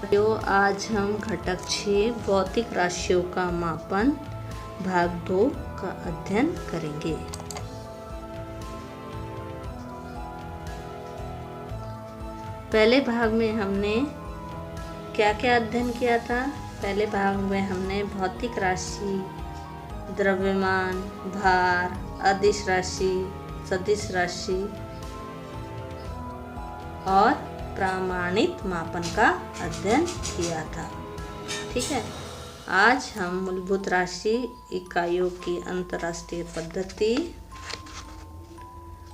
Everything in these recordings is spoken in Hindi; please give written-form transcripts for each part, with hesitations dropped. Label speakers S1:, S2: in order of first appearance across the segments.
S1: तो आज हम घटक 6 भौतिक राशियों का मापन भाग 2 का अध्ययन करेंगे। पहले भाग में हमने क्या क्या अध्ययन किया था। पहले भाग में हमने भौतिक राशि, द्रव्यमान, भार, अदिश राशि, सदिश राशि और प्रमाणित मापन का अध्ययन किया था। ठीक है, आज हम मूलभूत राशि, इकाइयों की अंतर्राष्ट्रीय पद्धति,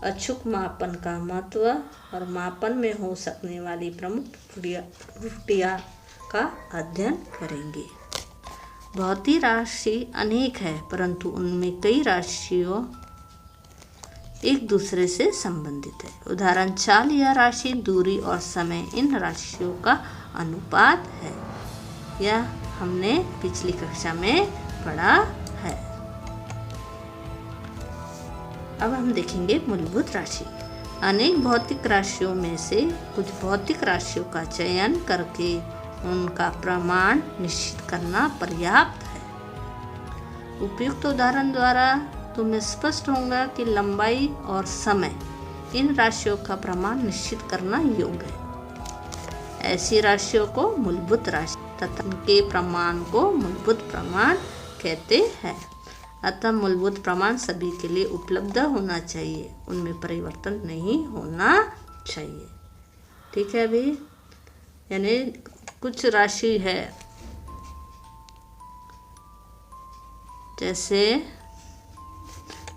S1: अचूक मापन का महत्व और मापन में हो सकने वाली प्रमुख त्रुटियां का अध्ययन करेंगे। भौतिक राशि अनेक है, परंतु उनमें कई राशियों एक दूसरे से संबंधित है। उदाहरण, चाल या राशि, दूरी और समय इन राशियों का अनुपात है। यह हमने पिछली कक्षा में पढ़ा है। अब हम देखेंगे मूलभूत राशि। अनेक भौतिक राशियों में से कुछ भौतिक राशियों का चयन करके उनका प्रमाण निश्चित करना पर्याप्त है। उपयुक्त उदाहरण द्वारा तुम्हें स्पष्ट होगा कि लंबाई और समय इन राशियों का प्रमाण निश्चित करना योग्य है। ऐसी राशियों को मूलभूत राशि तथा उनके प्रमाण को मूलभूत प्रमाण कहते हैं। अतः मूलभूत प्रमाण सभी के लिए उपलब्ध होना चाहिए, उनमें परिवर्तन नहीं होना चाहिए। ठीक है अभी, यानी कुछ राशि है जैसे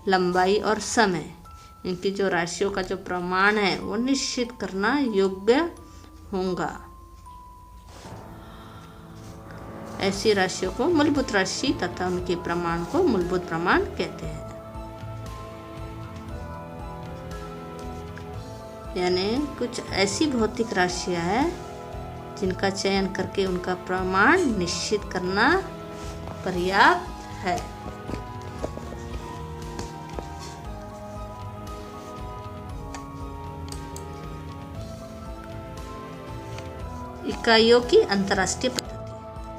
S1: लंबाई और समय, इनकी जो राशियों का जो प्रमाण है वो निश्चित करना योग्य होगा। ऐसी राशियों को मूलभूत राशि तथा उनके प्रमाण को मूलभूत प्रमाण कहते हैं। यानी कुछ ऐसी भौतिक राशियां हैं जिनका चयन करके उनका प्रमाण निश्चित करना पर्याप्त है। इकाइयों की अंतर्राष्ट्रीय पद्धति।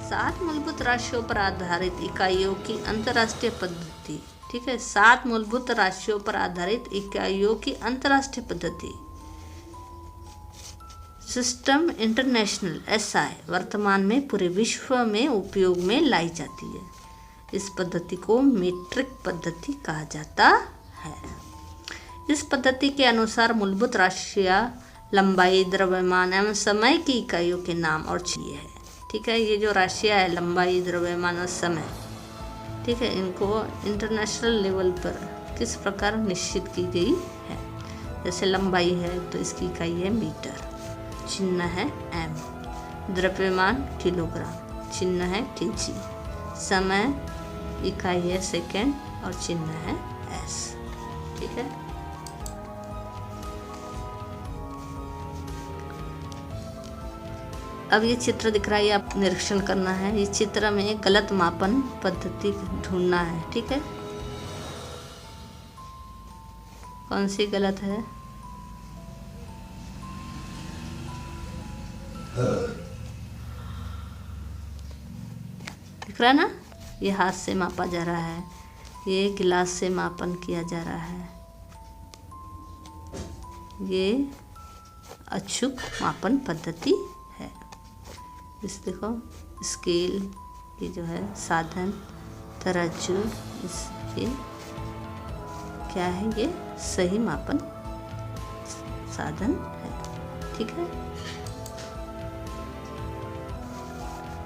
S1: 7 मूलभूत राशियों पर आधारित इकाइयों की अंतर्राष्ट्रीय पद्धति। ठीक है, 7 मूलभूत राशियों पर आधारित इकाइयों की अंतर्राष्ट्रीय पद्धति। सिस्टम इंटरनेशनल (SI) वर्तमान में पूरे विश्व में उपयोग में लाई जाती है। इस पद्धति को मीट्रिक पद्धति कहा जाता है। इस पद्धति के अनुसार मूलभूत राशियां लंबाई, द्रव्यमान एवं समय की इकाइयों के नाम और चिन्ह है। ठीक है, ये जो राशियां है लंबाई, द्रव्यमान और समय, ठीक है, इनको इंटरनेशनल लेवल पर किस प्रकार निश्चित की गई है। जैसे लंबाई है तो इसकी इकाई है मीटर, चिन्ह है एम। द्रव्यमान किलोग्राम, चिन्ह है केजी। समय इकाई है सेकेंड और चिन्ह है एस। ठीक है, अब ये चित्र दिख रहा है, ये आप निरीक्षण करना है। इस चित्र में गलत मापन पद्धति ढूंढना है। ठीक है, कौन सी गलत है? दिख रहा है ना, ये हाथ से मापा जा रहा है, ये गिलास से मापन किया जा रहा है। ये अचूक मापन पद्धति है। इस देखो स्केल, ये जो है साधन, तराजू, ये क्या है? ये सही मापन साधन है। ठीक है,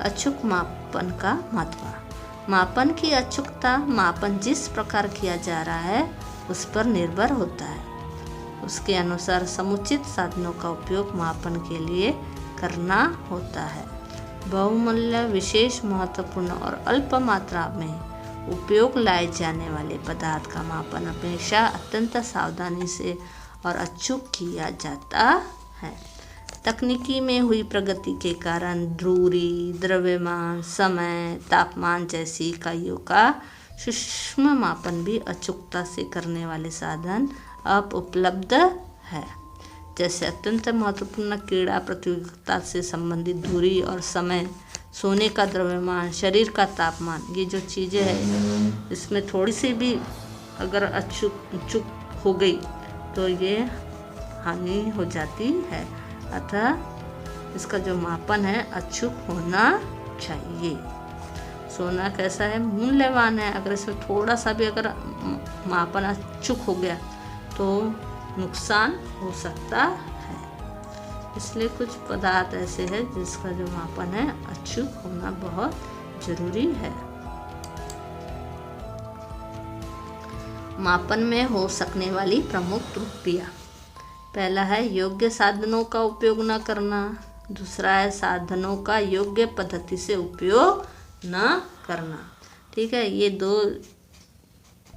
S1: अचूक मापन का महत्व। मापन की अचूकता मापन जिस प्रकार किया जा रहा है उस पर निर्भर होता है। उसके अनुसार समुचित साधनों का उपयोग मापन के लिए करना होता है। बहुमूल्य, विशेष, महत्वपूर्ण और अल्प मात्रा में उपयोग लाए जाने वाले पदार्थ का मापन हमेशा अत्यंत सावधानी से और अचूक किया जाता है। तकनीकी में हुई प्रगति के कारण दूरी, द्रव्यमान, समय, तापमान जैसी इकाइयों का सूक्ष्म मापन भी अचूकता से करने वाले साधन अब उपलब्ध है। जैसे अत्यंत महत्वपूर्ण क्रीड़ा प्रतियोगिता से संबंधित दूरी और समय, सोने का द्रव्यमान, शरीर का तापमान, ये जो चीज़ें हैं इसमें थोड़ी सी भी अगर चूक हो गई तो ये हानि हो जाती है। अतः इसका जो मापन है अचूक होना चाहिए। सोना कैसा है, मूल्यवान है। अगर इसमें थोड़ा सा भी अगर मापन अचूक हो गया तो नुकसान हो सकता है। इसलिए कुछ पदार्थ ऐसे हैं जिसका जो मापन है अचूक होना बहुत जरूरी है। मापन में हो सकने वाली प्रमुख त्रुटियाँ। पहला है योग्य साधनों का उपयोग न करना। दूसरा है साधनों का योग्य पद्धति से उपयोग न करना। ठीक है, ये दो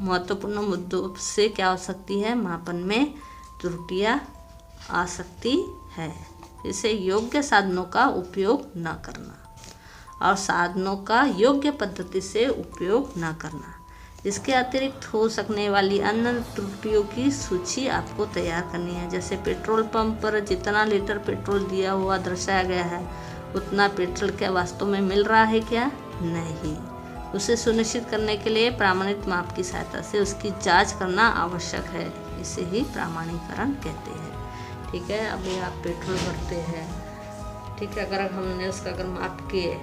S1: महत्वपूर्ण मुद्दों से क्या हो सकती है, मापन में त्रुटियाँ आ सकती है। इसे योग्य साधनों का उपयोग न करना और साधनों का योग्य पद्धति से उपयोग न करना। इसके अतिरिक्त हो सकने वाली अन्य त्रुटियों की सूची आपको तैयार करनी है। जैसे पेट्रोल पंप पर जितना लीटर पेट्रोल दिया हुआ दर्शाया गया है उतना पेट्रोल क्या वास्तव में मिल रहा है क्या? नहीं। उसे सुनिश्चित करने के लिए प्रमाणित माप की सहायता से उसकी जांच करना आवश्यक है। इसे ही प्रमाणीकरण कहते हैं। ठीक है, अभी आप पेट्रोल भरते हैं, ठीक है, अगर हमने उसका अगर माप किए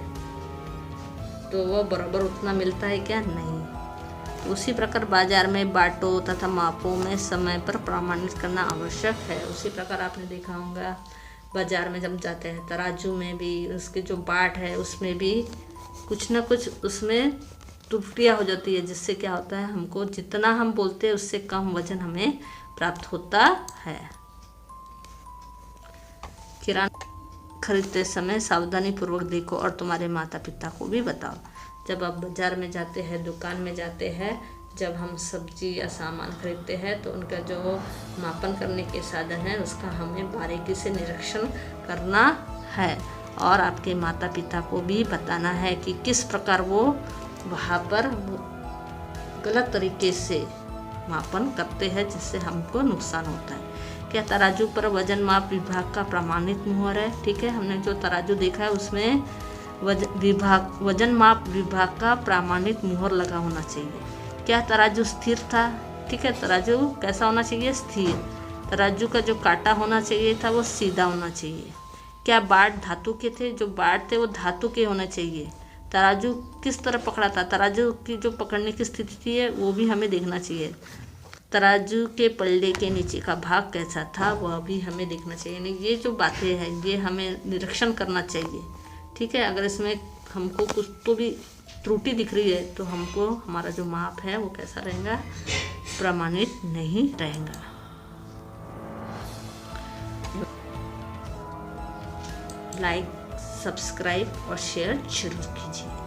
S1: तो वो बराबर उतना मिलता है क्या? नहीं। उसी प्रकार बाजार में बाटों तथा मापों में समय पर प्रमाणित करना आवश्यक है। उसी प्रकार आपने देखा होगा बाजार में जब जाते हैं तराजू में भी उसके जो बाट है उसमें भी कुछ ना कुछ उसमें त्रुटियाँ हो जाती है, जिससे क्या होता है हमको जितना हम बोलते हैं उससे कम वजन हमें प्राप्त होता है। किराना खरीदते समय सावधानी पूर्वक देखो और तुम्हारे माता पिता को भी बताओ। जब आप बाज़ार में जाते हैं, दुकान में जाते हैं, जब हम सब्जी या सामान खरीदते हैं तो उनका जो मापन करने के साधन है उसका हमें बारीकी से निरीक्षण करना है और आपके माता पिता को भी बताना है कि किस प्रकार वो वहाँ पर गलत तरीके से मापन करते हैं जिससे हमको नुकसान होता है। क्या तराजू पर वजन माप विभाग का प्रमाणित मुहर है? ठीक है, हमने जो तराजू देखा है उसमें वजन माप विभाग का प्रमाणित मुहर लगा होना चाहिए। क्या तराजू स्थिर था? ठीक है, तराजू कैसा होना चाहिए? स्थिर। तराजू का जो कांटा होना चाहिए था वो सीधा होना चाहिए। क्या बाट धातु के थे? जो बाट थे वो धातु के होने चाहिए। तराजू किस तरह पकड़ा था? तराजू की जो पकड़ने की स्थिति थी है वो भी हमें देखना चाहिए। तराजू के पल्ले के नीचे का भाग कैसा था वह भी हमें देखना चाहिए। नहीं, ये जो बातें हैं ये हमें निरीक्षण करना चाहिए। ठीक है, अगर इसमें हमको कुछ तो भी त्रुटि दिख रही है तो हमको हमारा जो माप है वो कैसा रहेगा? प्रमाणित नहीं रहेगा। लाइक, सब्सक्राइब और शेयर जरूर कीजिए।